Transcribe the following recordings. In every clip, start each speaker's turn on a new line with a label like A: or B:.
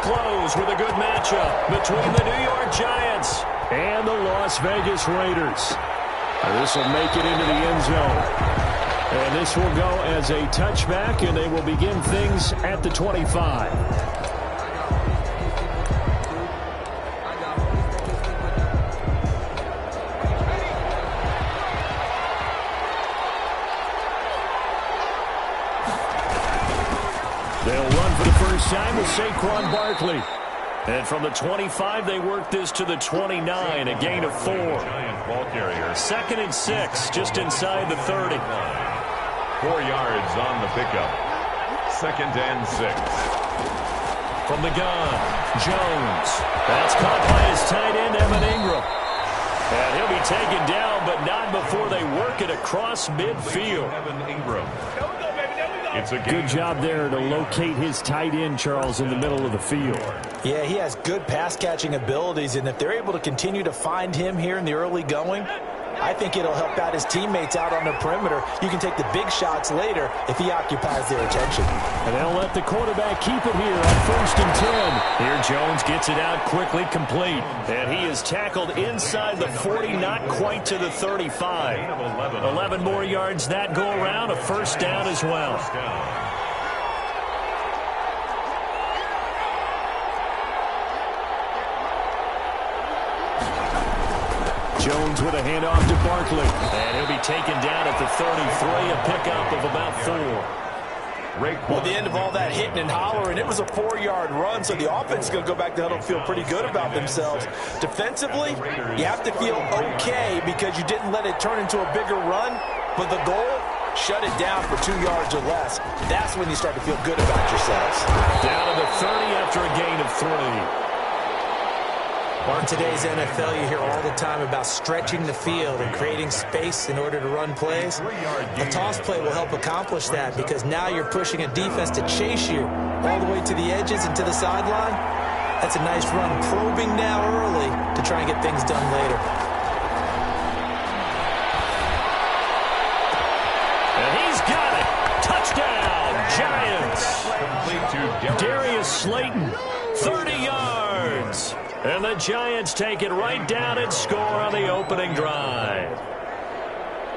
A: close with a good matchup between the New York Giants and the Las Vegas Raiders. This will make it into the end zone. And this will go as a touchback, and they will begin things at the 25. They'll run for the first time with Saquon Barkley. And from the 25, they work this to the 29, a gain of 4. Second and 6, just inside the 30.
B: 4 yards on the pickup. Second and 6.
A: From the gun, Jones. That's caught by his tight end, Evan Ingram. And he'll be taken down, but not before they work it across midfield.
B: Evan Ingram. It's a
A: good job there to locate his tight end, Charles, in the middle of the field.
C: Yeah, he has good pass-catching abilities, and if they're able to continue to find him here in the early going, I think it'll help out his teammates out on the perimeter. You can take the big shots later if he occupies their attention.
A: And they'll let the quarterback keep it here on first and 10. Here Jones gets it out quickly, complete. And he is tackled inside the 40, not quite to the 35. 11 more yards that go around, a first down as well. Jones with a handoff to Barkley. And he'll be taken down at the 33, a pickup of about 4.
C: Well, at the end of all that hitting and hollering, it was a 4-yard run, so the offense is going to go back to huddle and feel pretty good about themselves. Defensively, you have to feel okay because you didn't let it turn into a bigger run, but the goal, shut it down for 2 yards or less. That's when you start to feel good about yourselves.
A: Down to the 30 after a gain of 3.
C: In today's NFL, you hear all the time about stretching the field and creating space in order to run plays. A toss play will help accomplish that because now you're pushing a defense to chase you all the way to the edges and to the sideline. That's a nice run, probing now early to try and get things done later.
A: And he's got it. Touchdown, Giants. Darius Slayton, 30 yards. And the Giants take it right down and score on the opening drive.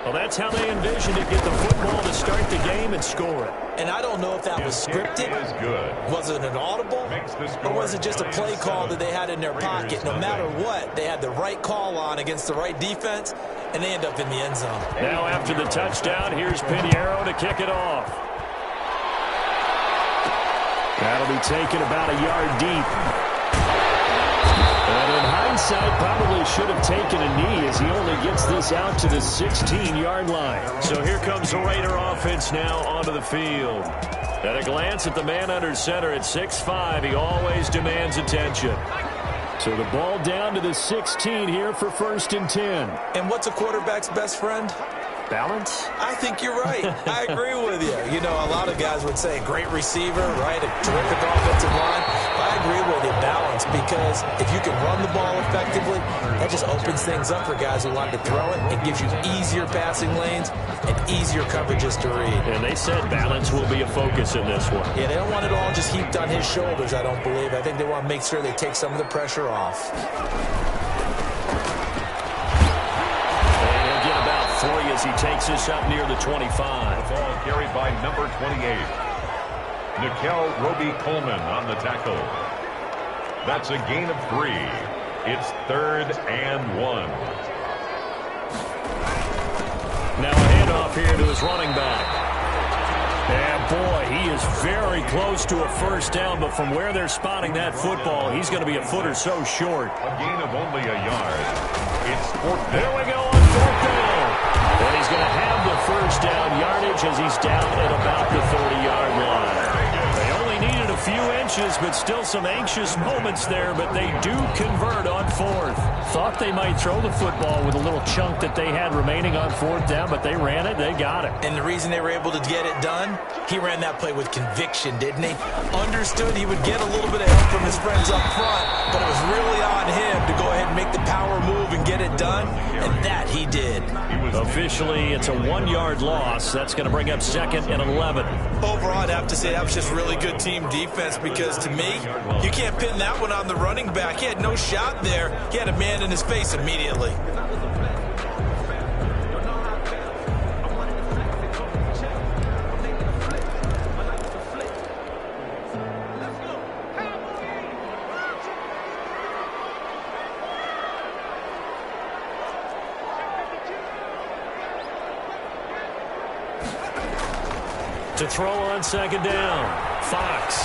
A: Well, that's how they envisioned it, get the football to start the game and score it.
C: And I don't know if that was scripted. Was it an audible? Or was it just a play call that they had in their pocket? No matter what, they had the right call on against the right defense, and they end up in the end zone.
A: Now after the touchdown, here's Pinheiro to kick it off. That'll be taken about a yard deep. And in hindsight, probably should have taken a knee as he only gets this out to the 16-yard line. So here comes the Raider offense now onto the field. At a glance at the man under center at 6'5", he always demands attention. So the ball down to the 16 here for first and 10.
C: And what's a quarterback's best friend?
A: Balance?
C: I think you're right. I agree with you. You know, a lot of guys would say great receiver, right? A terrific offensive line. But I agree with you, balance, because if you can run the ball effectively, that just opens things up for guys who want to throw it. It gives you easier passing lanes and easier coverages to read.
A: And they said balance will be a focus in this one.
C: Yeah, they don't want it all just heaped on his shoulders, I don't believe. I think they want to make sure they take some of the pressure off.
A: As he takes this up near the 25.
B: The ball carried by number 28. Nickel Roby-Coleman on the tackle. That's a gain of 3. It's 3rd and 1.
A: Now a handoff here to his running back. And boy, he is very close to a first down, but from where they're spotting that football, he's going to be a foot or so short.
B: A gain of only a yard. It's 4th down.
A: Here we go on 4th down. And he's going to have the first down yardage as he's down at about the 30-yard line. They only needed a few inches, but still some anxious moments there, but they do convert on 4th. Thought they might throw the football with a little chunk that they had remaining on 4th down, but they ran it, they got it.
C: And the reason they were able to get it done, he ran that play with conviction, didn't he? Understood he would get a little bit of help from his friends up front, but it was really on him to go ahead and make the power move and get it done, and that he did.
A: Officially, it's a 1-yard loss. That's going to bring up 2nd and 11.
C: Overall, I'd have to say that was just really good team defense. defense because, to me, you can't pin that one on the running back. He had no shot there. He had a man in his face immediately.
A: To throw on second down, Fox.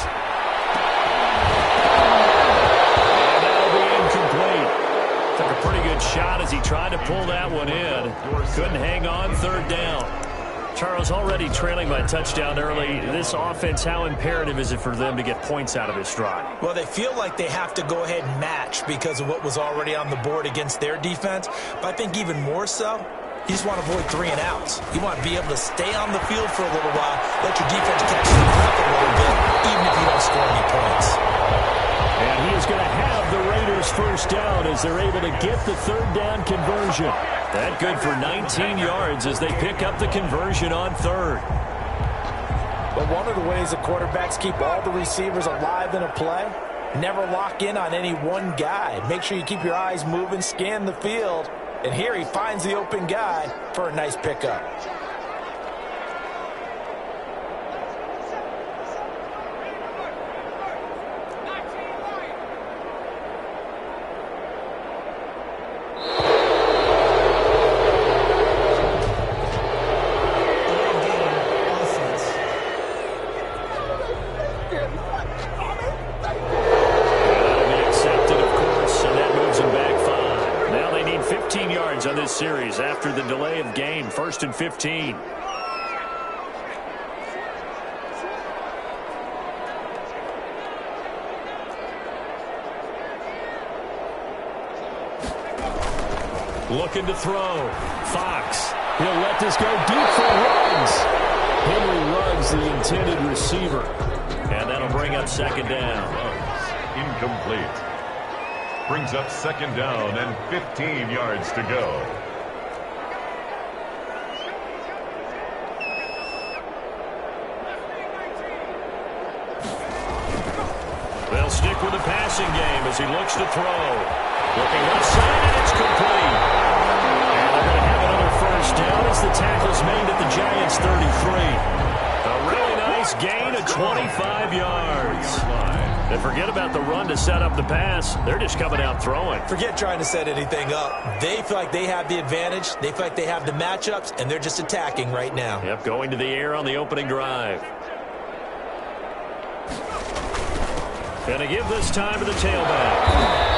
A: And that'll be incomplete. Took a pretty good shot as he tried to pull that one in. Couldn't hang on third down. Charles, already trailing by a touchdown early. This offense, how imperative is it for them to get points out of this drive?
C: Well, they feel like they have to go ahead and match because of what was already on the board against their defense. But I think even more so, you just want to avoid 3 and outs. You want to be able to stay on the field for a little while, let your defense catch the breath a little bit, even if you don't score any points.
A: And he is going to have the Raiders first down as they're able to get the third down conversion. That good for 19 yards as they pick up the conversion on third.
C: But one of the ways the quarterbacks keep all the receivers alive in a play, never lock in on any one guy. Make sure you keep your eyes moving, scan the field. And here he finds the open guy for a nice pickup.
A: On this series after the delay of game, 1st and 15. Looking to throw. Fox. He'll let this go deep for Ruggs. Henry Ruggs, the intended receiver. And that'll bring up second down.
B: Incomplete. Brings up second down and 15 yards to go.
A: They'll stick with the passing game as he looks to throw. Looking left side, and it's complete. And they're going to have another first down as the tackle's made at the Giants' 33. A really nice gain of 25 yards. And forget about the run to set up the pass. They're just coming out throwing.
C: Forget trying to set anything up. They feel like they have the advantage. They feel like they have the matchups, and they're just attacking right now.
A: Yep, going to the air on the opening drive. Gonna give this time to the tailback.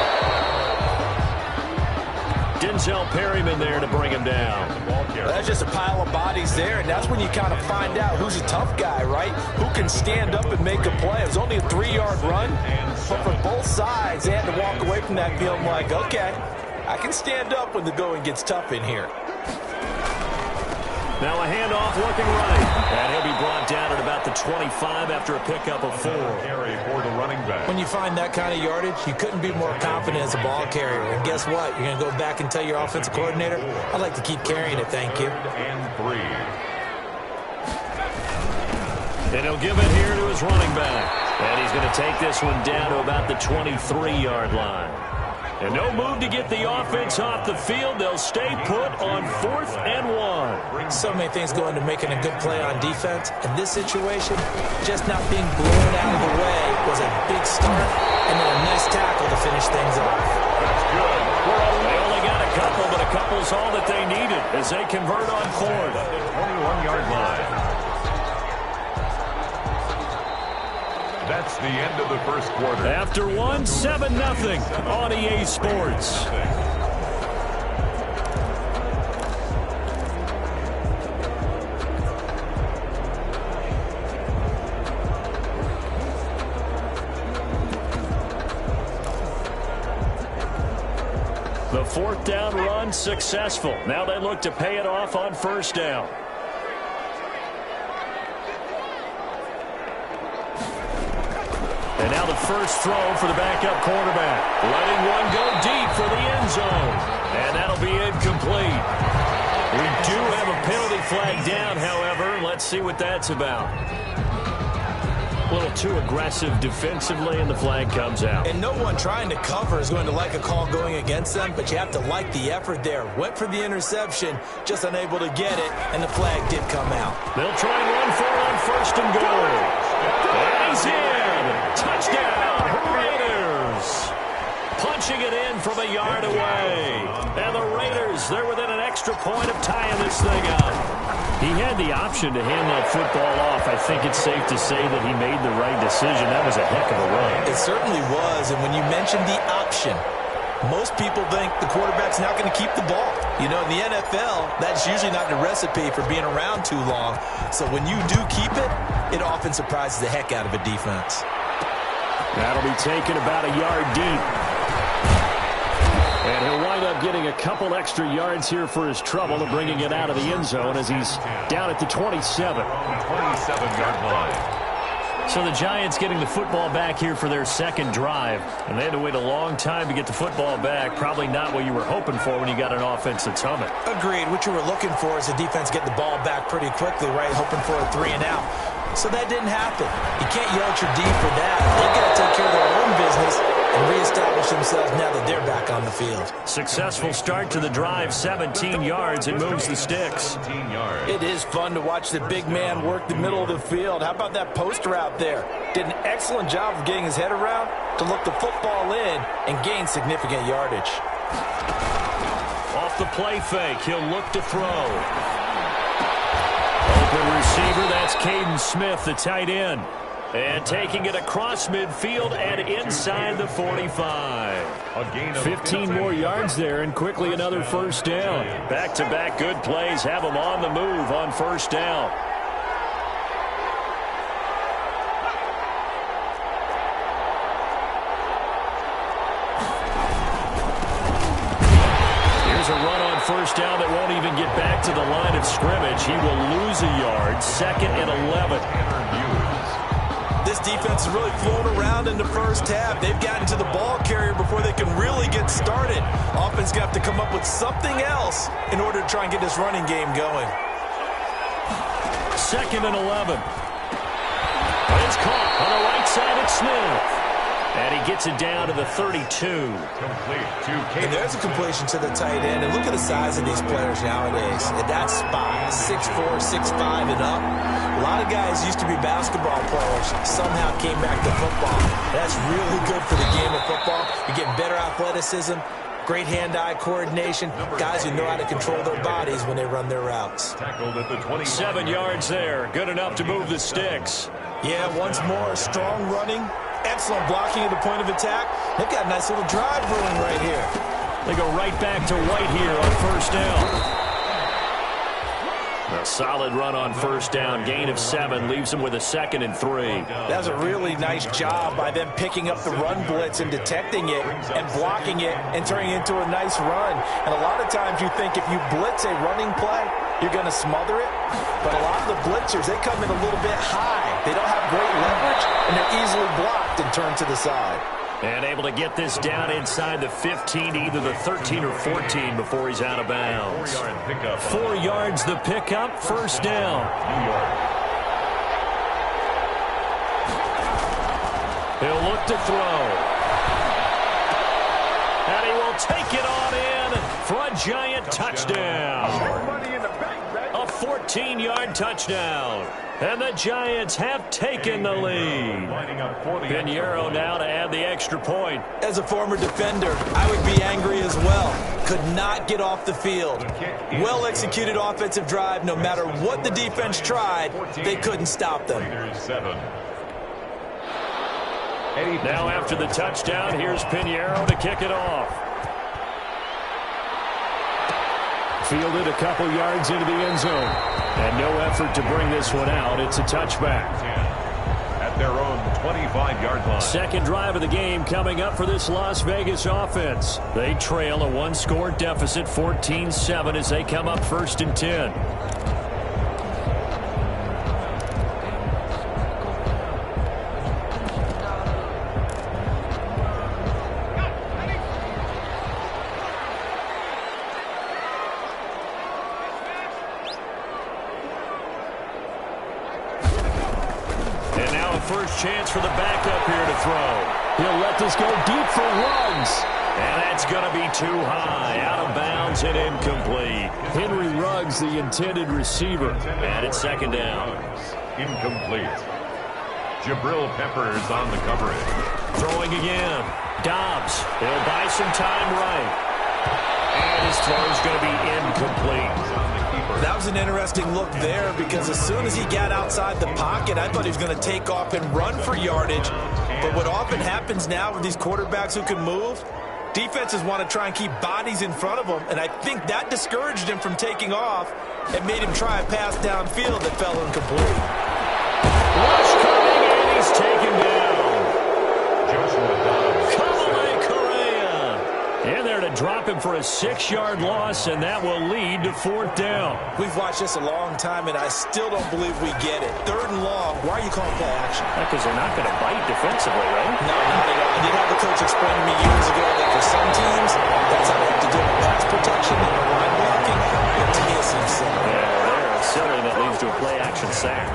A: Denzel Perryman there to bring him down.
C: Well, that's just a pile of bodies there, and that's when you kind of find out who's a tough guy, right? Who can stand up and make a play. It was only a 3-yard run, but for both sides, they had to walk away from that feeling like, okay, I can stand up when the going gets tough in here.
A: Now a handoff looking right. And he'll be brought down at about the 25 after a pickup of 4.
B: Carry for the running back.
C: When you find that kind of yardage, you couldn't be more confident as a ball carrier. And guess what? You're going to go back and tell your offensive coordinator, I'd like to keep carrying it, thank you.
B: And 3.
A: And he'll give it here to his running back. And he's going to take this one down to about the 23-yard line. And no move to get the offense off the field. They'll stay put on 4th and 1.
C: So many things go into making a good play on defense. In this situation, just not being blown out of the way was a big start, and then a nice tackle to finish things off.
B: That's good.
A: They only got a couple, but a couple's all that they needed as they convert on 4th.
B: 21-yard line. That's the end of the first quarter.
A: After 1, 7-0 on EA Sports. The 4th down run successful. Now they look to pay it off on 1st down. And now the first throw for the backup quarterback. Letting one go deep for the end zone. And that'll be incomplete. We do have a penalty flag down, however. Let's see what that's about. A little too aggressive defensively, and the flag comes out.
C: And no one trying to cover is going to like a call going against them, but you have to like the effort there. Went for the interception, just unable to get it, and the flag did come out.
A: They'll try and run for it on 1st and goal. And he's in. Touchdown, Raiders. Punching it in from a yard away. And the Raiders, they're within an extra point of tying this thing up. He had the option to hand that football off. I think it's safe to say that he made the right decision. That was a heck of a run.
C: It certainly was, and when you mentioned the option, most people think the quarterback's not going to keep the ball. You know, in the NFL, that's usually not the recipe for being around too long. So when you do keep it, it often surprises the heck out of a defense.
A: That'll be taken about a yard deep. And he'll wind up getting a couple extra yards here for his trouble and bringing it out of the end zone as he's down at the 27.
B: 27-yard line.
A: So the Giants getting the football back here for their second drive. And they had to wait a long time to get the football back. Probably not what you were hoping for when you got an offense that's humming.
C: Agreed. What you were looking for is the defense getting the ball back pretty quickly, right? Hoping for a 3 and out. So that didn't happen. You can't yell at your D for that. They've got to take care of their own business and reestablish themselves now that they're back on the field.
A: Successful start to the drive, 17 yards. It moves the sticks.
B: 17 yards.
C: It is fun to watch the big man work the middle of the field. How about that post route there? Did an excellent job of getting his head around to look the football in and gain significant yardage.
A: Off the play fake, he'll look to throw. Open receiver, that's Caden Smith, the tight end. And taking it across midfield and inside the 45. 15 more yards there and quickly another first down. Back-to-back good plays have them on the move on first down. Here's a run on first down that won't even get back to the line of scrimmage. He will lose a yard. 2nd and 11.
C: This defense has really flown around in the first half. They've gotten to the ball carrier before they can really get started. Offense going to have to come up with something else in order to try and get this running game going.
A: 2nd and 11. It's caught on the right side of Smith. And he gets it down to the 32.
B: Complete to Caden.
C: And there's a completion to the tight end. And look at the size of these players nowadays. At that spot, 6'4", 6'5", and up. A lot of guys used to be basketball players, somehow came back to football. That's really good for the game of football. You're getting better athleticism, great hand-eye coordination, guys who know how to control their bodies when they run their routes.
B: Tackled at the 20.
A: 7 yards there. Good enough to move the sticks.
C: Yeah, once more, strong running, excellent blocking at the point of attack. They've got a nice little drive brewing right here.
A: They go right back to White here on first down. A solid run on first down. Gain of 7 leaves them with a 2nd and 3.
C: That was a really nice job by them picking up the run blitz and detecting it and blocking it and turning it into a nice run. And a lot of times you think if you blitz a running play, you're going to smother it. But a lot of the blitzers, they come in a little bit high. They don't have great leverage, and they're easily blocked and turned to the side.
A: And able to get this down inside the 15, either the 13 or 14 before he's out of bounds.
B: 4-yard pickup.
A: 4 yards the pickup, first down.
B: New York.
A: He'll look to throw. And he will take it on in for a giant touchdown. A 14-yard touchdown. And the Giants have taken the lead. Pinheiro now to add the extra point.
C: As a former defender, I would be angry as well. Could not get off the field. Well-executed offensive drive. No matter what the defense tried, they couldn't stop them.
A: Now after the touchdown, here's Pinheiro to kick it off. Fielded a couple yards into the end zone. And no effort to bring this one out. It's a touchback.
B: At their own 25-yard line.
A: Second drive of the game coming up for this Las Vegas offense. They trail a 1-score deficit, 14-7, as they come up 1st and 10. first chance for the backup here to throw. He'll let this go deep for Ruggs. And that's going to be too high, out of bounds and incomplete. Henry Ruggs, the intended receiver. And it's second down.
B: Incomplete. Jabril Peppers on the coverage.
A: Throwing again. Dobbs. He'll buy some time right. And his throw's going to be incomplete.
C: That was an interesting look there because as soon as he got outside the pocket, I thought he was going to take off and run for yardage. But what often happens now with these quarterbacks who can move, defenses want to try and keep bodies in front of them, and I think that discouraged him from taking off and made him try a pass downfield that fell incomplete.
A: Rush coming, and he's taken down.
B: Joshua Dobbs.
A: In there to drop him for a 6-yard loss, and that will lead to 4th down.
C: We've watched this a long time, and I still don't believe we get it. 3rd and long, why are you calling play action?
A: Because they're not going to bite defensively, right?
C: No, not at all. I did have a coach explain to me years ago that for some teams, that's how they have to do it. Pass protection and line blocking. But to me, it seems silly.
A: Yeah, they're silly that leads to a play action sack.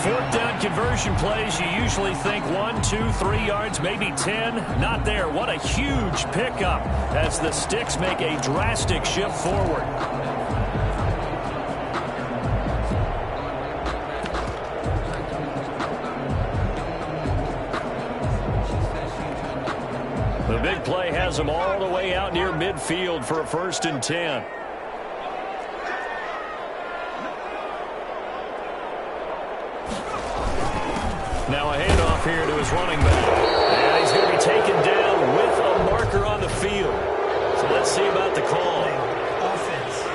A: 4th down conversion plays, you usually think 1, 2, 3 yards, maybe 10. Not there. What a huge pickup as the Sticks make a drastic shift forward. The big play has them all the way out near midfield for a 1st and 10. Now a handoff here to his running back. And he's going to be taken down with a marker on the field. So let's see about the call.
C: Offense.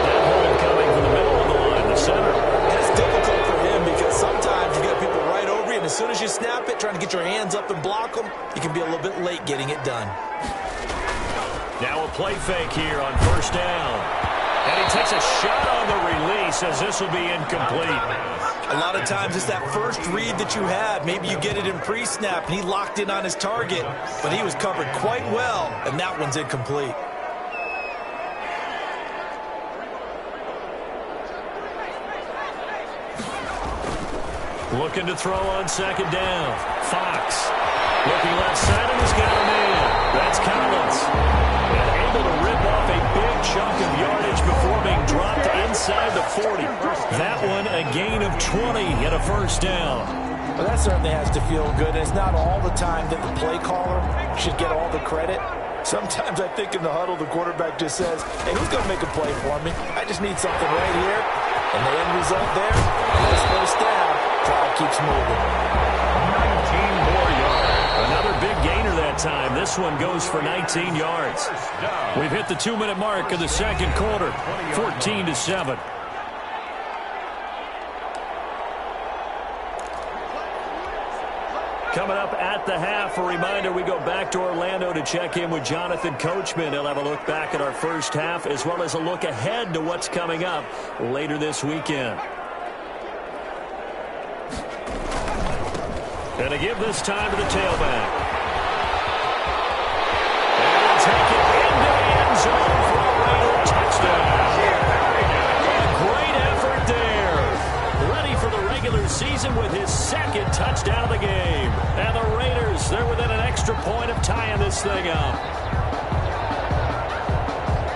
A: That hold coming from the middle of the line, the center.
C: That's difficult for him because sometimes you get people right over you, and as soon as you snap it, trying to get your hands up and block them, you can be a little bit late getting it done.
A: Now a play fake here on 1st down. And he takes a shot on the release as this will be incomplete.
C: A lot of times it's that first read that you have. Maybe you get it in pre-snap, and he locked in on his target, but he was covered quite well, and that one's incomplete.
A: Looking to throw on 2nd down. Fox looking left side, and he's got a man. That's Collins. And able to rip off a big chunk of yardage before being dropped inside the 40. That one a gain of 20 and a 1st down.
C: Well, that certainly has to feel good. It's not all the time that the play caller should get all the credit. Sometimes I think in the huddle, the quarterback just says, hey, who's going to make a play for me? I just need something right here. And the end result there, nice 1st down. Cloud keeps moving.
B: 19 more yards.
A: Another big gainer that time. This one goes for 19 yards. We've hit the 2-minute mark of the 2nd quarter. 14-7. Coming up at the half, a reminder, we go back to Orlando to check in with Jonathan Coachman. He'll have a look back at our first half as well as a look ahead to what's coming up later this weekend. And to give this time to the tailback. And he'll take it into the end zone for a Raider touchdown. A great effort there. Ready for the regular season with his 2nd touchdown of the game. And the Raiders, they're within an extra point of tying this thing up.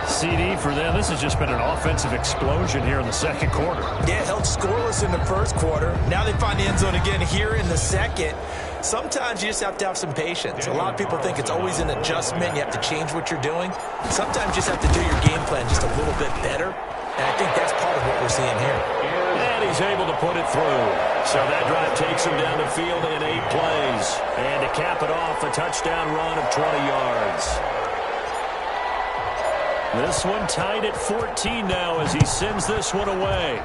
A: CD for them. This has just been an offensive explosion here in the 2nd quarter.
C: Yeah, held scoreless in the 1st quarter. Now they find the end zone again here in the 2nd. Sometimes you just have to have some patience. A lot of people think it's always an adjustment. You have to change what you're doing. Sometimes you just have to do your game plan just a little bit better. And I think that's part of what we're seeing here.
A: And he's able to put it through. So that drive takes him down the field in 8 plays. And to cap it off, a touchdown run of 20 yards. This one tied at 14 now as he sends this one away.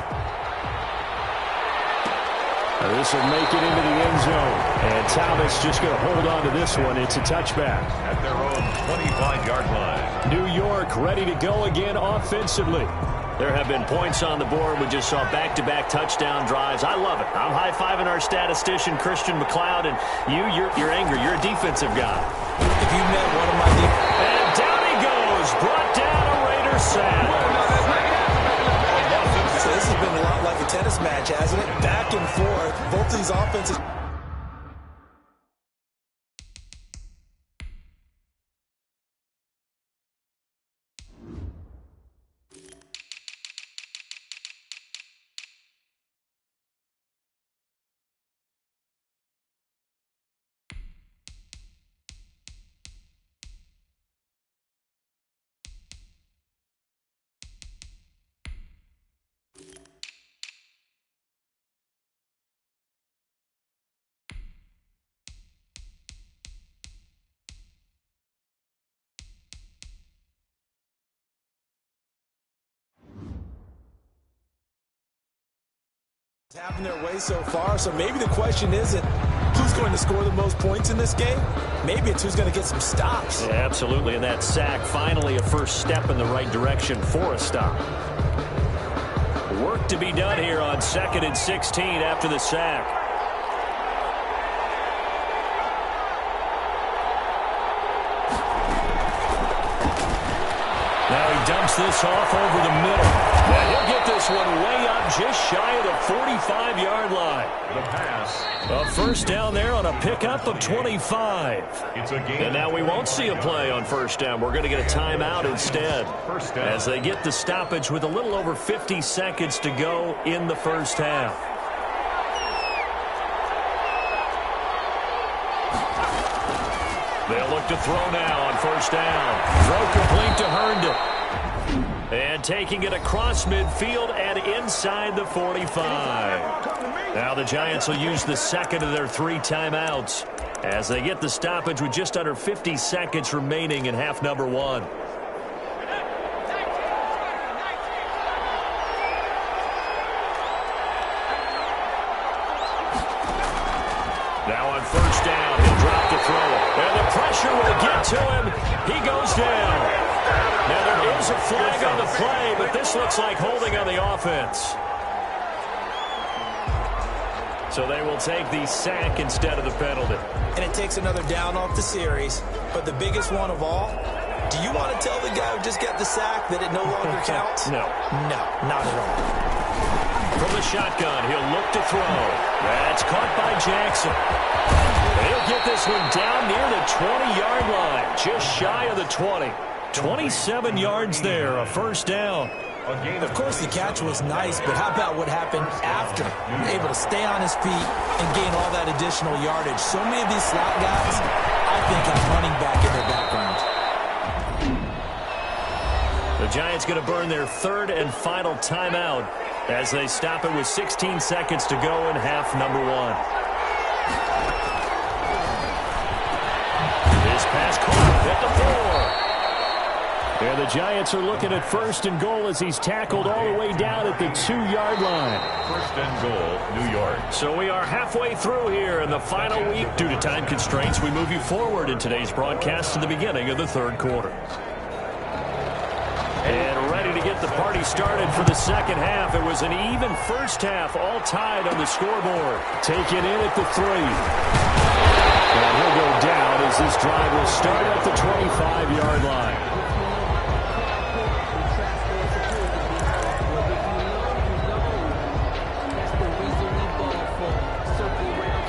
A: This will make it into the end zone. And Thomas just going to hold on to this one. It's a touchback.
B: At their own 25-yard line.
A: New York ready to go again offensively. There have been points on the board. We just saw back-to-back touchdown drives. I love it. I'm high-fiving our statistician, Christian McLeod, and you're angry. You're a defensive guy.
C: If you met one of my
A: And down he goes. Brought down a Raider sack.
C: So this has been tennis match, hasn't it? Back and forth. Both of these offenses. Having their way so far, so maybe the question isn't who's going to score the most points in this game. Maybe it's who's going to get some stops.
A: Yeah, absolutely, and that sack finally a first step in the right direction for a stop. Work to be done here on 2nd and 16 after the sack. Now he dumps this off over the middle. And he'll get this one way up just shy of the 45-yard line.
B: The pass.
A: A first down there on a pickup of 25.
B: It's a game.
A: And now we won't see a play on first down. We're going to get a timeout instead.
B: First down.
A: As they get the stoppage with a little over 50 seconds to go in the first half. They'll look to throw now on first down. Throw complete to Herndon. And taking it across midfield and inside the 45. Now the Giants will use the second of their 3 timeouts as they get the stoppage with just under 50 seconds remaining in half number 1. Now on first down, he'll drop to throw. And the pressure will get to him. He goes down. Now there is a flag on the play, but this looks like holding on the offense. So they will take the sack instead of the penalty.
C: And it takes another down off the series. But the biggest one of all, do you want to tell the guy who just got the sack that it no longer counts?
A: No.
C: No, not at all.
A: From the shotgun, he'll look to throw. That's caught by Jackson. He'll get this one down near the 20-yard line, just shy of the 20. 27 yards there, a first down.
C: Of course, the catch was nice, but how about what happened after? Able to stay on his feet and gain all that additional yardage. So many of these slot guys, I think, have running back in their background.
A: The Giants going to burn their 3rd and final timeout as they stop it with 16 seconds to go in half number 1. This pass caught at the 4. And the Giants are looking at 1st and goal as he's tackled all the way down at the 2-yard line.
B: 1st and goal, New York.
A: So we are halfway through here in the final week. Due to time constraints, we move you forward in today's broadcast to the beginning of the 3rd quarter. And ready to get the party started for the second half. It was an even first half, all tied on the scoreboard. Taken in at the 3. And he'll go down as this drive will start at the 25-yard line.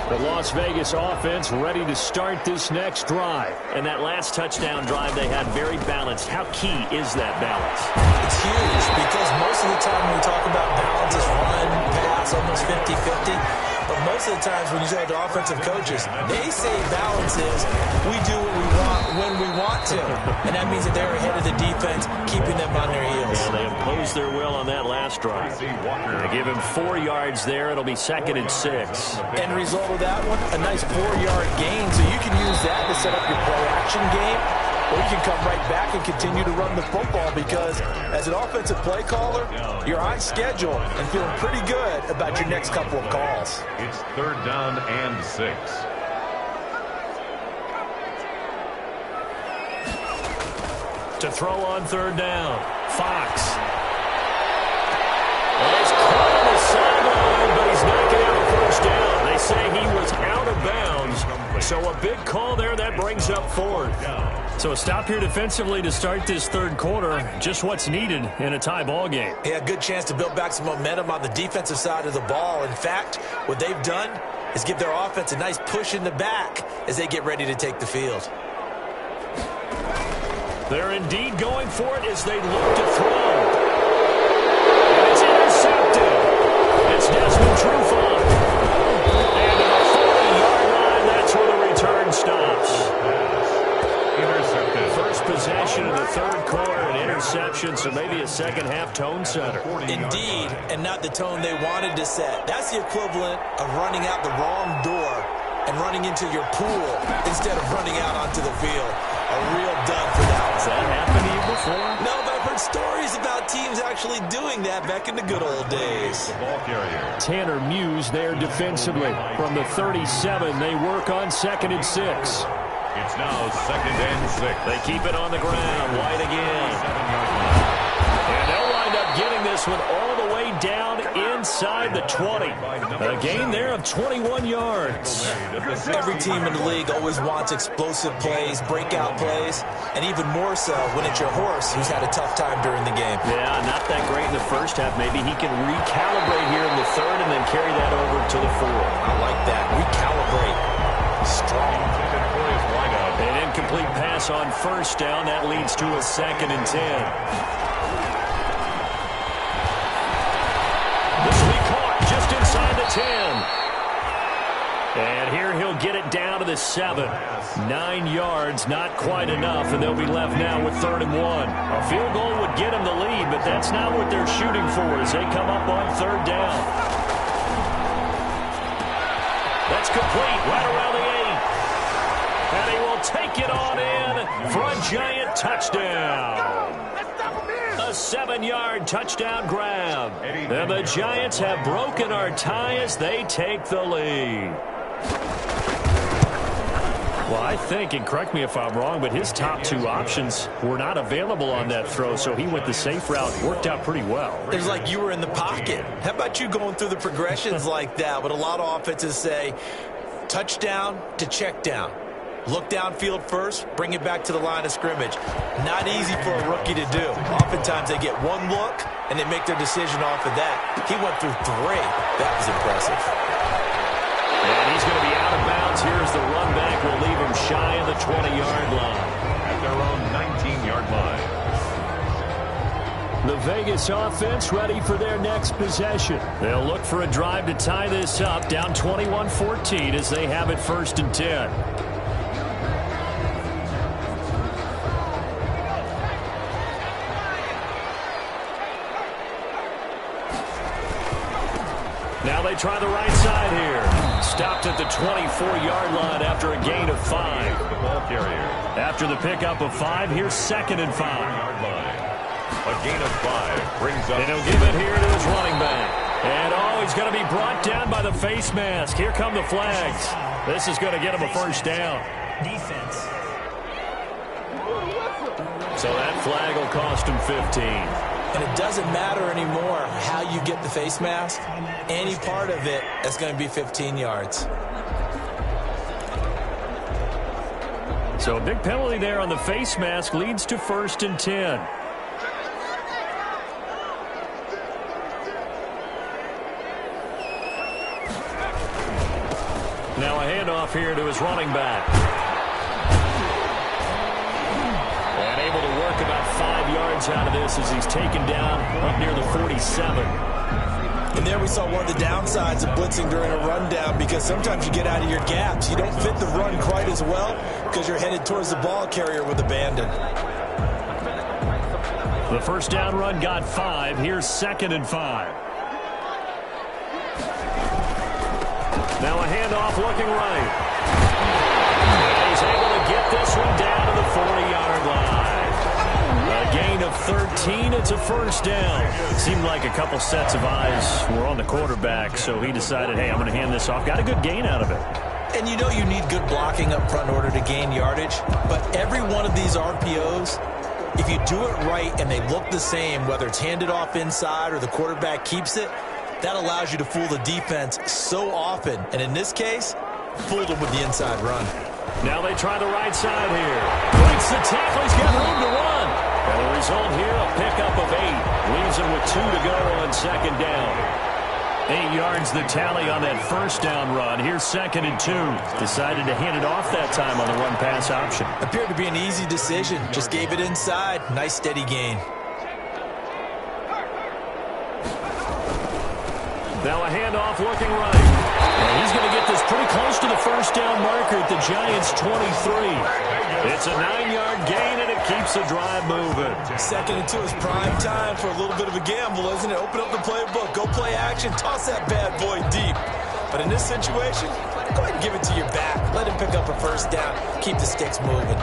A: The Las Vegas offense ready to start this next drive. And that last touchdown drive they had very balanced. How key is that balance?
C: It's huge because most of the time when we talk about balance, it's run, pass, almost 50-50. But most of the times when you talk to offensive coaches, they say balance is we do what we want when we want to. And that means that they're ahead of the defense, keeping them on their heels.
A: Yeah, they imposed their will on that last drive. They give him 4 yards there. It'll be 2nd and 6.
C: End result of that one, a nice 4-yard gain. So you can use that to set up your play-action game, or you can come right back and continue to run the football because as an offensive play caller, you're on schedule and feeling pretty good about your next couple of calls.
B: It's 3rd down and 6.
A: To throw on 3rd down, Fox. Well, he's caught on the sideline, but he's not going to have a first down. They say he was out of bounds, So a big call there that brings up fourth. So a stop here defensively to start this third quarter. Just what's needed in a tie ball game.
C: Yeah, good chance to build back some momentum on the defensive side of the ball. In fact, what they've done is give their offense a nice push in the back as they get ready to take the field.
A: They're indeed going for it as they look to throw. And it's intercepted. It's Desmond Trufant. And to the 40-yard line, that's where the return stops.
B: Intercepted.
A: First possession of the third quarter, an interception, so maybe a second-half tone setter.
C: Indeed, and not the tone they wanted to set. That's the equivalent of running out the wrong door and running into your pool instead of running out onto the field. A real dud for that one.
A: Has that happened to you before?
C: No, but I've heard stories about teams actually doing that back in the good old days.
B: The ball carrier.
A: Tanner Muse there defensively. From the 37, they work on 2nd and 6.
B: It's now 2nd and 6.
A: They keep it on the ground. White again.
B: 7-yard line.
A: And they'll wind up getting this one all the way down inside the 20. A gain there of 21 yards.
C: Every team in the league always wants explosive plays, breakout plays, and even more so when it's your horse who's had a tough time during the game.
A: Yeah, not that great in the first half. Maybe he can recalibrate here in the third and then carry that over to the fourth.
C: I like that. Recalibrate. Strong.
A: An incomplete pass on first down. That leads to a 2nd and 10. This will be caught just inside the 10. And here he'll get it down to the 7. 9 yards, not quite enough, and they'll be left now with 3rd and 1. A field goal would get them the lead, but that's not what they're shooting for as they come up on 3rd down. That's complete right around the 8. And he will take it on in for a giant touchdown. A 7-yard touchdown grab. And the Giants have broken our tie as they take the lead. Well, I think, and correct me if I'm wrong, but his top 2 options were not available on that throw, so he went the safe route. Worked out pretty well.
C: It was like you were in the pocket. How about you going through the progressions like that? What a lot of offenses say, touchdown to check down. Look downfield first, bring it back to the line of scrimmage. Not easy for a rookie to do. Oftentimes they get one look, and they make their decision off of that. He went through 3. That was impressive.
A: And he's going to be out of bounds. Here's the run back. Will leave him shy of the 20-yard line.
B: At their own 19-yard line.
A: The Vegas offense ready for their next possession. They'll look for a drive to tie this up, down 21-14 as they have it 1st and 10. Now they try the right side here. Stopped at the 24-yard line after a gain of 5.
B: The ball carrier.
A: After the pickup of 5, here's 2nd and 5.
B: A gain of 5 brings up.
A: And he'll give it here to his running back. And he's going to be brought down by the face mask. Here come the flags. This is going to get him a 1st down.
D: Defense.
A: So that flag will cost him 15.
C: And it doesn't matter anymore how you get the face mask. Any part of it is going to be 15 yards.
A: So a big penalty there on the face mask leads to 1st and 10. Now a handoff here to his running back. And able to work about 5 yards out of this as he's taken down up near the 47.
C: And there we saw one of the downsides of blitzing during a rundown, because sometimes you get out of your gaps. You don't fit the run quite as well because you're headed towards the ball carrier with abandon.
A: The 1st down run got 5. Here's 2nd and 5. Now a handoff looking right. And he's able to get this one down to the 40-yard line. A gain of 13. It's a 1st down. Seemed like a couple sets of eyes were on the quarterback, so he decided, hey, I'm going to hand this off. Got a good gain out of it.
C: And you know you need good blocking up front in order to gain yardage. But every one of these RPOs, if you do it right and they look the same, whether it's handed off inside or the quarterback keeps it, that allows you to fool the defense so often. And in this case, Fooled him with the inside run.
A: Now they try the right side here. Breaks the tackle. He's got room to run. And the result here, a pickup of 8. Leaves him with 2 to go on second down. 8 yards the tally on that first down run. Here's 2nd and 2. Decided to hand it off that time on the run-pass option.
C: Appeared to be an easy decision. Just gave it inside. Nice steady gain.
A: Now a handoff looking right. And he's going to get this pretty close to the first down marker at the Giants' 23. It's a 9-yard gain, and it keeps the drive moving.
C: 2nd and 2 is prime time for a little bit of a gamble, isn't it? Open up the playbook, go play action, toss that bad boy deep. But in this situation, go ahead and give it to your back. Let him pick up a first down. Keep the sticks moving.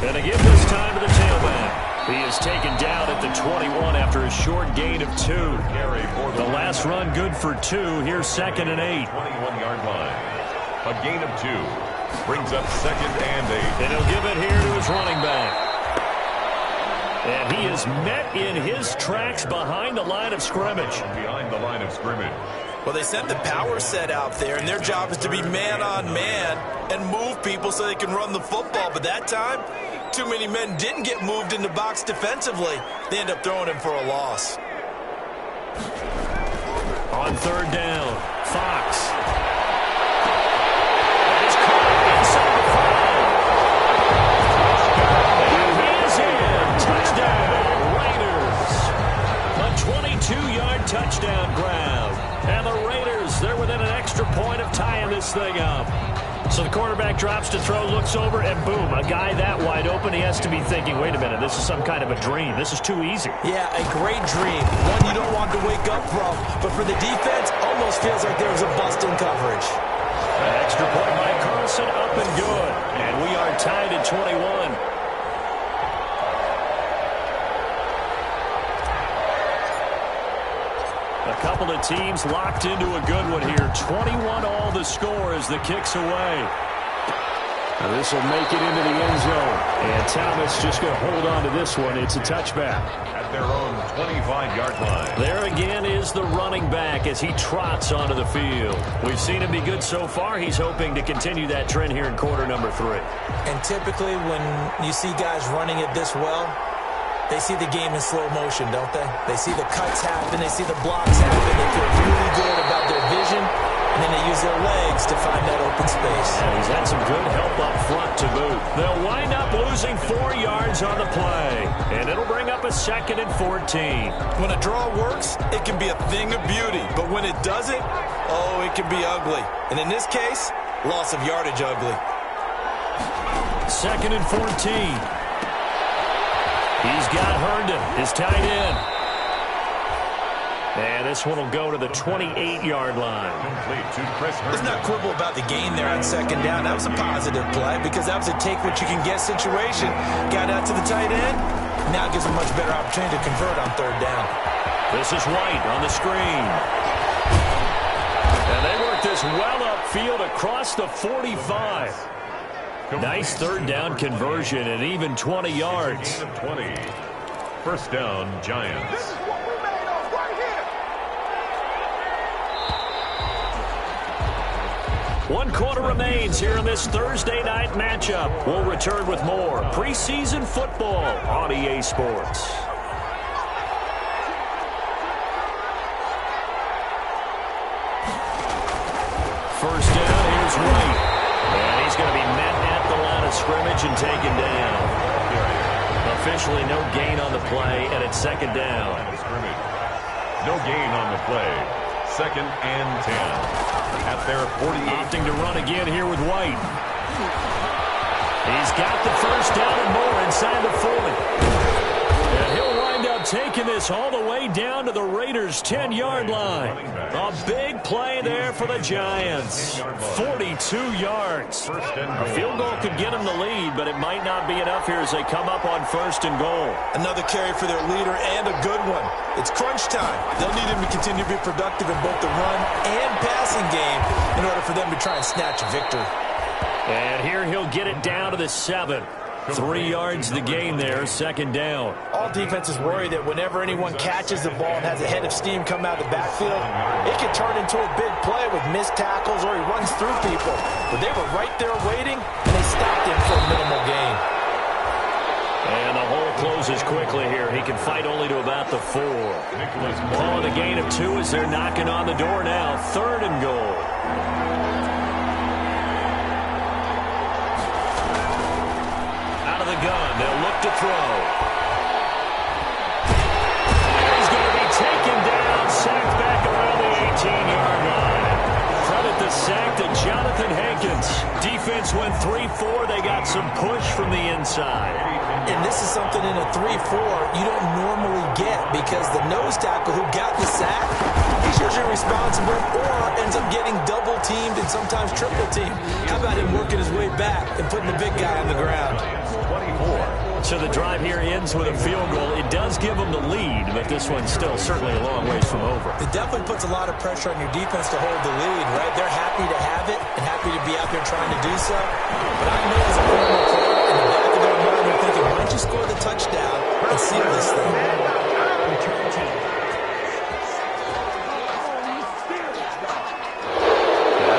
A: And they give this time to the tailback. He is taken down at the 21 after a short gain of 2. The last run good for 2. Here's 2nd and 8.
B: 21-yard line. A gain of 2. Brings up 2nd and 8.
A: And he'll give it here to his running back. And he is met in his tracks behind the line of scrimmage.
B: Behind the line of scrimmage.
C: Well, they sent the power set out there, and their job is to be man-on-man and move people so they can run the football. But that time, too many men didn't get moved in the box defensively. They end up throwing him for a loss.
A: On 3rd down, Fox. It's caught inside the 5. And he is in. Touchdown, Raiders. A 22-yard touchdown grab. And the Raiders, they're within an extra point of tying this thing up. So the quarterback drops to throw, looks over, and boom, a guy that wide open, he has to be thinking, wait a minute, this is some kind of a dream. This is too easy.
C: Yeah, a great dream. One you don't want to wake up from. But for the defense, almost feels like there was a bust in coverage.
A: An extra point by Carlson, up and good. And we are tied at 21. A couple of teams locked into a good one here. 21 all the score as the kick's away. Now this will make it into the end zone. And Thomas just going to hold on to this one. It's a touchback.
B: At their own 25-yard line.
A: There again is the running back as he trots onto the field. We've seen him be good so far. He's hoping to continue that trend here in quarter number 3.
C: And typically when you see guys running it this well, they see the game in slow motion, don't they? They see the cuts happen. They see the blocks happen. They feel really good about their vision. And then they use their legs to find that open space.
A: And he's had some good help up front to boot. They'll wind up losing 4 yards on the play. And it'll bring up a 2nd and 14.
C: When a draw works, it can be a thing of beauty. But when it doesn't, oh, it can be ugly. And in this case, loss of yardage ugly.
A: 2nd and 14. He's got Herndon, his tight end. And this one will go to the 28-yard line.
B: Complete to Chris Herndon.
C: Let's not quibble about the gain there on 2nd down. That was a positive play because that was a take-what-you-can-get situation. Got out to the tight end. Now gives a much better opportunity to convert on 3rd down.
A: This is White on the screen. And they work this well upfield across the 45. Nice 3rd down conversion and even 20 yards.
B: 20. First down, Giants.
A: 1 quarter remains here in this Thursday night matchup. We'll return with more preseason football on EA Sports. First down, here's White. And he's going to be met at the line of scrimmage and taken down. Officially no gain on the play, and it's 2nd down.
B: No gain on the play. 2nd and 10. At their 48.
A: Opting to run again here with White. He's got the first down and more inside the 40. And he'll wind up taking this all the way down to the Raiders' 10-yard line. A big play there for the Giants. 42 yards. A field goal could get them the lead, but it might not be enough here as they come up on 1st and goal.
C: Another carry for their leader and a good one. It's crunch time. They'll need him to continue to be productive in both the run and passing game in order for them to try and snatch a victory.
A: And here he'll get it down to the 7. 3 yards the gain there, second down.
C: All defenses worry that whenever anyone catches the ball and has a head of steam come out of the backfield, it can turn into a big play with missed tackles or he runs through people. But they were right there waiting, and they stopped him for a minimal gain.
A: And the hole closes quickly here. He can fight only to about the 4. Calling a gain of 2 as they're knocking on the door now. 3rd and goal. Out of the gun. They'll look to throw. He's going to be taken down. Sacked back around the 18-yard line. Credit the sack to Jonathan Hankins. Defense went 3-4. They got some push from the inside.
C: And this is something in a 3-4 you don't normally get because the nose tackle who got the sack, he's usually responsible or ends up getting double-teamed and sometimes triple-teamed. How about him working his way back and putting the big guy on the ground?
B: 24.
A: So the drive here ends with a field goal. It does give them the lead, but this one's still certainly a long ways from over.
C: It definitely puts a lot of pressure on your defense to hold the lead, right? They're happy to have it and happy to be out there trying to do so. But I know as a former player, in the back of their mind, they're thinking, why don't you score the touchdown and seal this thing?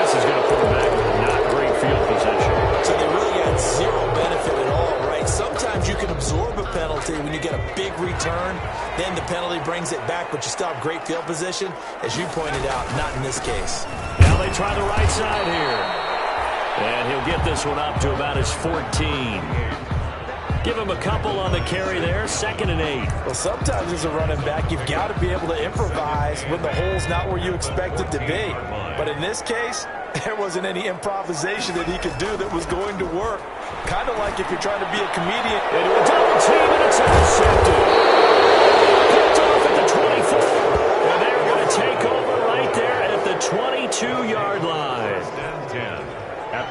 A: This is going to put them back with not great field position.
C: So they really got zero benefit at all, right? Sometimes you can absorb a penalty when you get a big return. Then the penalty brings it back, but you still have great field position. As you pointed out, not in this case.
A: Now they try the right side here. And he'll get this one up to about his 14. Give him a couple on the carry there, 2nd and 8.
C: Well, sometimes as a running back, you've got to be able to improvise when the hole's not where you expect it to be. But in this case, there wasn't any improvisation that he could do that was going to work. Kind of like if you're trying to be a comedian.
A: They do a double team, and it's intercepted. Picked off at the 24. And they're going to take over right there at the 22-yard line.
B: 10-10.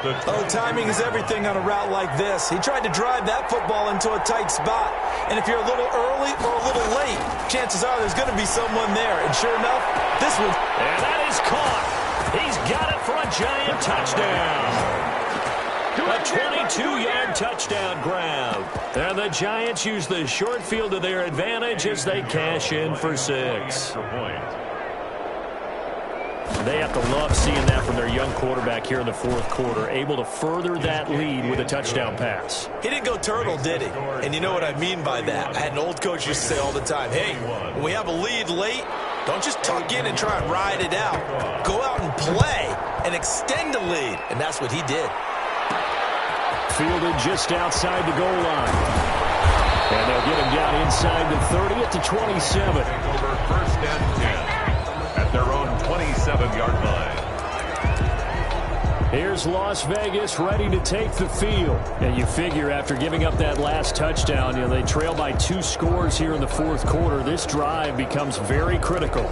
C: Oh, timing is everything on a route like this. He tried to drive that football into a tight spot. And if you're a little early or a little late, chances are there's going to be someone there. And sure enough, this one.
A: And that is caught. He's got it for a giant touchdown. A 22-yard touchdown grab. And the Giants use the short field to their advantage as they cash in for 6. They have to love seeing that from their young quarterback here in the 4th quarter, able to further that lead with a touchdown pass.
C: He didn't go turtle, did he? And you know what I mean by that. I had an old coach used to say all the time, hey, when we have a lead late, don't just tuck in and try and ride it out. Go out and play and extend the lead. And that's what he did.
A: Fielded just outside the goal line. And they'll get him down inside the 30 at the 27.
B: Over 1st and 10. At their own 27-yard line.
A: Here's Las Vegas ready to take the field. And you figure after giving up that last touchdown, they trail by 2 scores here in the 4th quarter. This drive becomes very critical.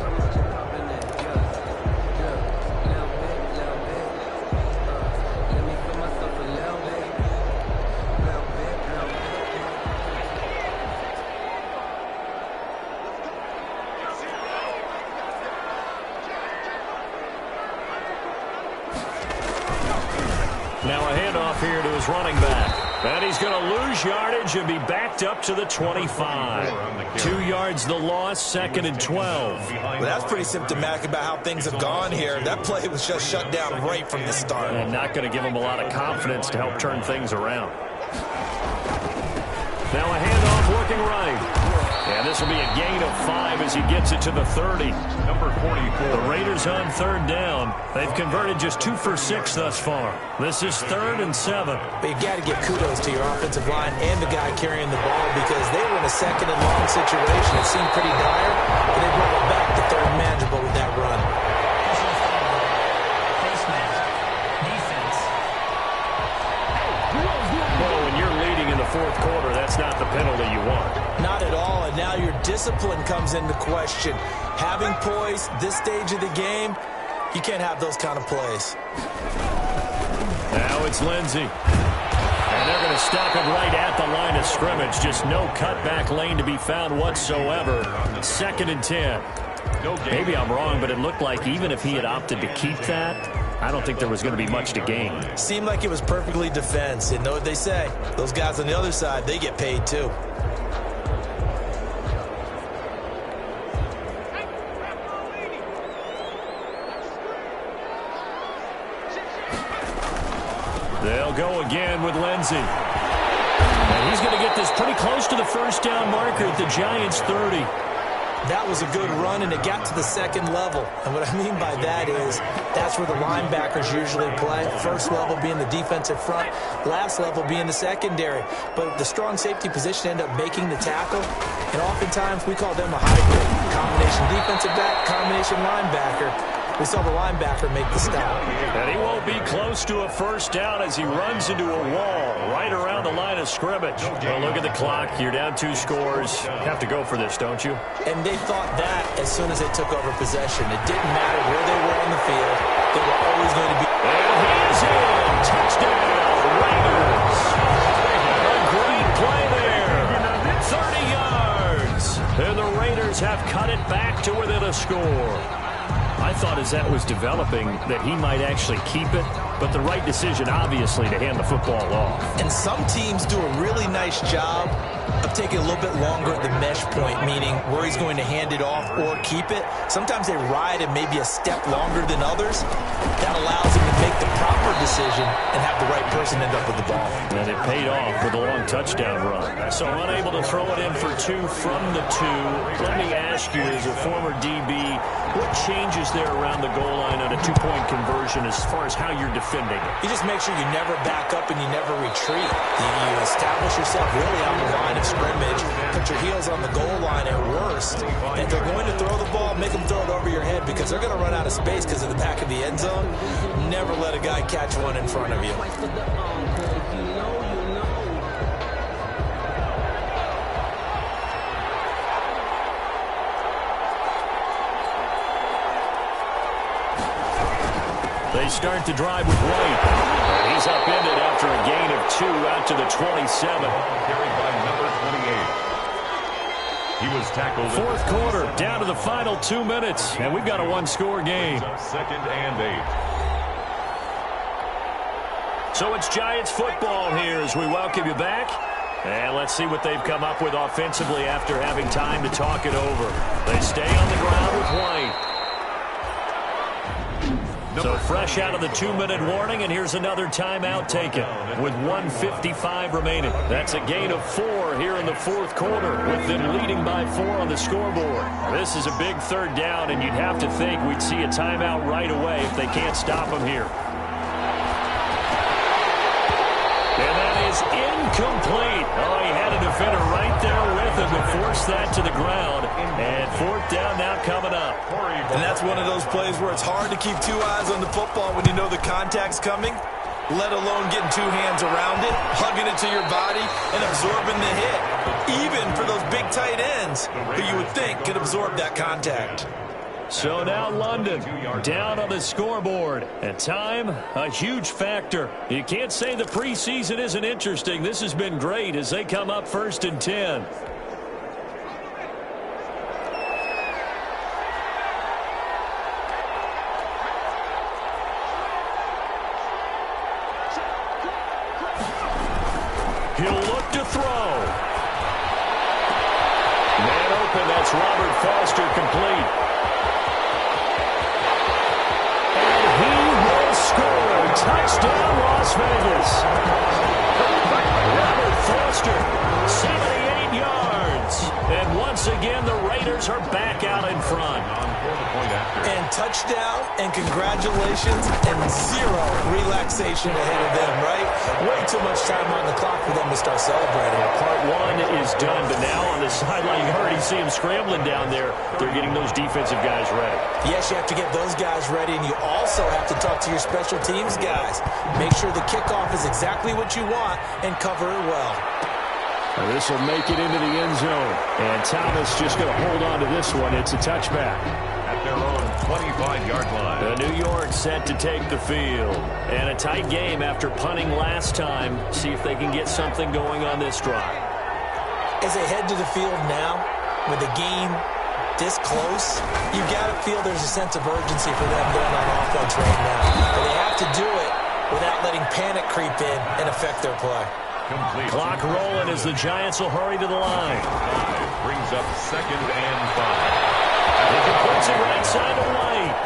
A: Now a handoff here to his running back. And he's going to lose yardage and be backed up to the 25. 2 yards the loss, 2nd and 12.
C: Well, that's pretty symptomatic about how things have gone here. That play was just shut down right from the start.
A: And not going to give him a lot of confidence to help turn things around. Now a handoff working right. And this will be a gain of 5 as he gets it to the 30.
B: Number 44.
A: The Raiders on 3rd down. They've converted just 2 for 6 thus far. This is 3rd and 7.
C: But you've got to give kudos to your offensive line and the guy carrying the ball because they were in a 2nd and long situation. It seemed pretty dire, but they brought it back to 3rd and manageable with that run.
A: Well, when you're leading in the 4th quarter, that's not the penalty you want.
C: Not at all, and now your discipline comes into question. Having poise this stage of the game, you can't have those kind of plays.
A: Now it's Lindsey. And they're going to stop it right at the line of scrimmage. Just no cutback lane to be found whatsoever. 2nd and 10. Maybe I'm wrong, but it looked like even if he had opted to keep that, I don't think there was going to be much to gain.
C: Seemed like it was perfectly defense. And know what they say? Those guys on the other side, they get paid too.
A: They'll go again with Lindsey. And he's going to get this pretty close to the first down marker at the Giants' 30.
C: That was a good run, and it got to the second level. And what I mean by that is that's where the linebackers usually play. First level being the defensive front, last level being the secondary. But the strong safety position ended up making the tackle, and oftentimes we call them a hybrid. Combination defensive back, combination linebacker. We saw the linebacker make the stop.
A: And he won't be close to a first down as he runs into a wall right around the line of scrimmage. Well, look at the clock. You're down 2 scores. Have to go for this, don't you?
C: And they thought that as soon as they took over possession. It didn't matter where they were on the field. They were always going to be.
A: And he is in. Touchdown, Raiders. A great play there. 30 yards. And the Raiders have cut it back to within a score. I thought as that was developing that he might actually keep it, but the right decision, obviously, to hand the football off.
C: And some teams do a really nice job of taking a little bit longer at the mesh point, meaning where he's going to hand it off or keep it. Sometimes they ride it maybe a step longer than others. That allows him to make the proper decision and have the right person end up with the ball.
A: And it paid off with a long touchdown run. So unable to throw it in for 2 from the 2. Let me ask you, as a former DB, what changes there around the goal line on a 2-point conversion as far as how you're defending it?
C: You just make sure you never back up and you never retreat. You establish yourself really on the line of scrimmage, put your heels on the goal line at worst. And if they're going to throw the ball, make them throw it over your head because they're going to run out of space because of the back of the end zone. Never let a guy catch one in front of you.
A: They start the drive with White. He's upended after a gain of 2 out to the 27.
B: Carried by number 28. He was tackled.
A: 4th quarter, down to the final 2 minutes, and we've got a 1-score game.
B: 2nd and 8.
A: So it's Giants football here as we welcome you back. And let's see what they've come up with offensively after having time to talk it over. They stay on the ground with White. So fresh out of the 2-minute warning, and here's another timeout taken with 1:55 remaining. That's a gain of 4 here in the 4th quarter with them leading by 4 on the scoreboard. This is a big 3rd down, and you'd have to think we'd see a timeout right away if they can't stop them here. And that is incomplete. Oh, he had a defender right there with him to force that to the ground. And 4th down now coming up.
C: And that's one of those plays where it's hard to keep 2 eyes on the football when you know the contact's coming, let alone getting 2 hands around it, hugging it to your body, and absorbing the hit. Even for those big tight ends who you would think could absorb that contact.
A: So now London down on the scoreboard. And time, a huge factor. You can't say the preseason isn't interesting. This has been great as they come up 1st and 10. He'll look to throw. Man open, that's Robert Foster complete. And he will score. Touchdown, Las Vegas. Robert Foster, 78 yards. And once again, the Raiders are back out in front.
C: And touchdown, and congratulations, and 0 relaxation ahead of them, right? Way too much time on the clock for them to start celebrating.
A: Part 1 is done, but now on the sideline, you already see him scrambling down there. They're getting those defensive guys ready.
C: Yes, you have to get those guys ready, and you also have to talk to your special teams guys. Make sure the kickoff is exactly what you want and cover it well.
A: This will make it into the end zone. And Thomas just going to hold on to this one. It's a touchback.
B: At their own 25-yard line.
A: The New York set to take the field. And a tight game after punting last time. See if they can get something going on this drive.
C: As they head to the field now with a gain this close, you've got to feel there's a sense of urgency for them going on offense right now. And they have to do it without letting panic creep in and affect their play.
B: Complete.
A: Clock rolling as the Giants will hurry to the line.
B: Brings up 2nd and 5.
A: He completes it right side to White.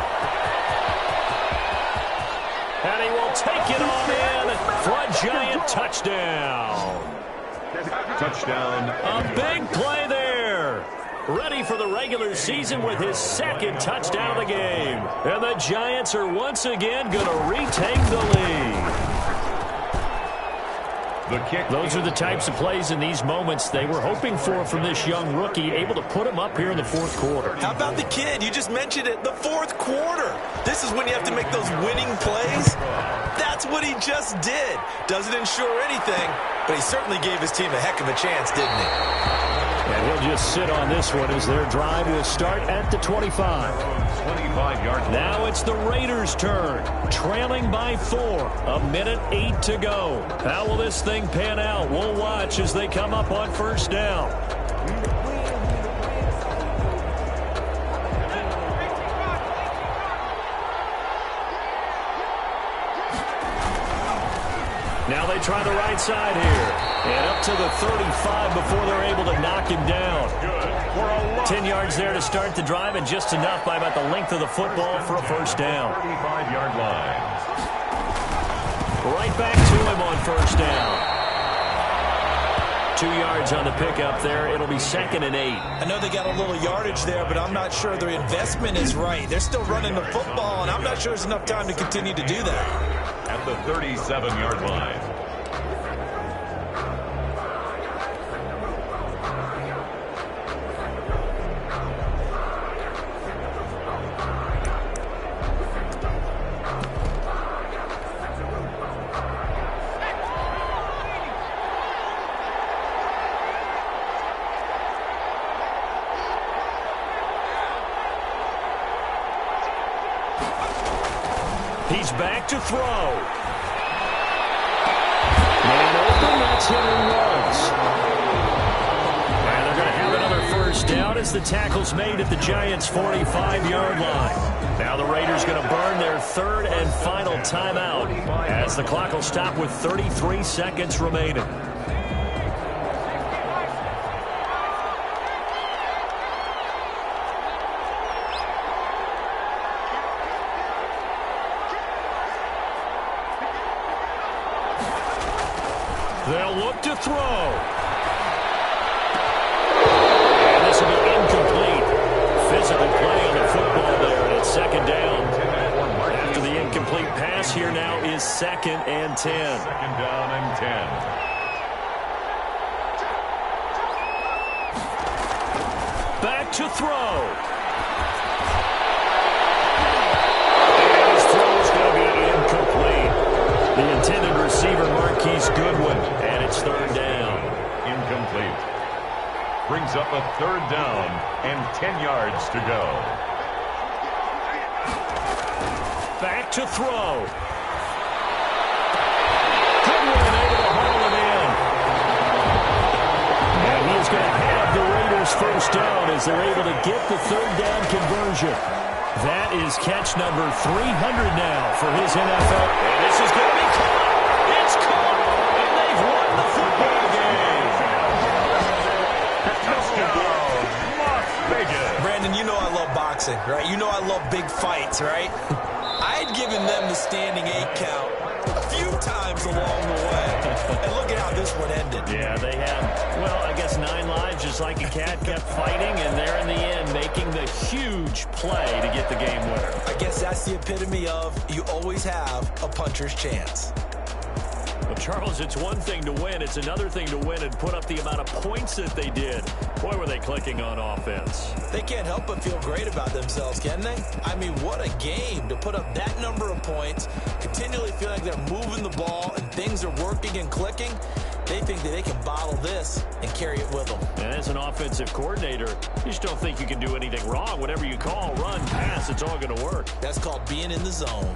A: And he will take it on in for a Giant touchdown.
B: Touchdown.
A: A big play there. Ready for the regular season with his 2nd touchdown of the game. And the Giants are once again going to retake the lead.
B: The kick.
A: Those are the types of plays in these moments they were hoping for from this young rookie, able to put him up here in the 4th quarter.
C: How about the kid? You just mentioned it, the 4th quarter. This is when you have to make those winning plays. That's what he just did. Doesn't ensure anything, but he certainly gave his team a heck of a chance, didn't he?
A: And he'll just sit on this one as their drive will start at the 25.
B: 25-yard.
A: Now it's the Raiders' turn, trailing by 4. 1:08 to go. How will this thing pan out? We'll watch as they come up on 1st down. Now they try the right side here. And up to the 35 before they're able to knock him down. 10 yards there to start the drive, and just enough by about the length of the football for a 1st down.
B: 35-yard line.
A: Right back to him on 1st down. 2 yards on the pickup there. It'll be 2nd and 8.
C: I know they got a little yardage there, but I'm not sure their investment is right. They're still running the football, and I'm not sure there's enough time to continue to do that.
B: At the 37-yard line.
A: He's back to throw. Man open, that's Henry Ruggs. And they're going to have another 1st down as the tackle's made at the Giants' 45-yard line. Now the Raiders going to burn their 3rd and final timeout as the clock will stop with 33 seconds remaining. They'll look to throw. And this will be incomplete. Physical play on the football there, and it's 2nd down. After the incomplete pass, here now is 2nd and 10.
B: 2nd down and 10.
A: Back to throw. And his throw's going to be incomplete. The intended receiver, Marquise Goodwin, and it's 3rd down.
B: Incomplete. Brings up a 3rd down and 10 yards to go.
A: Back to throw. Goodwin able to haul it in. And he's going to have the Raiders' 1st down as they're able to get the 3rd down conversion. That is catch number 300 now for his NFL. And this is going to be caught. It's caught. And they've won the football game.
B: Las Vegas.
C: Brandon, you know I love boxing, right? You know I love big fights, right? I had given them the standing 8 count a few times along the way. And look at how this one ended.
A: Yeah, they had, well, I guess 9 lives, just like a cat, kept fighting, and they're in the end making the huge play to get the game winner.
C: I guess that's the epitome of you always have a puncher's chance.
A: Well, Charles, it's one thing to win. It's another thing to win and put up the amount of points that they did. Boy, were they clicking on offense.
C: They can't help but feel great about themselves, can they? I mean, what a game to put up that number of points, continually feel like they're moving the ball and things are working and clicking. They think that they can bottle this and carry it with them.
A: And as an offensive coordinator, you just don't think you can do anything wrong. Whatever you call, run, pass, it's all going to work.
C: That's called being in the zone.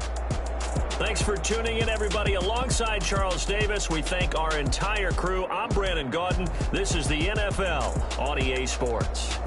A: Thanks for tuning in, everybody. Alongside Charles Davis, we thank our entire crew. I'm Brandon Gaudin. This is the NFL on EA Sports.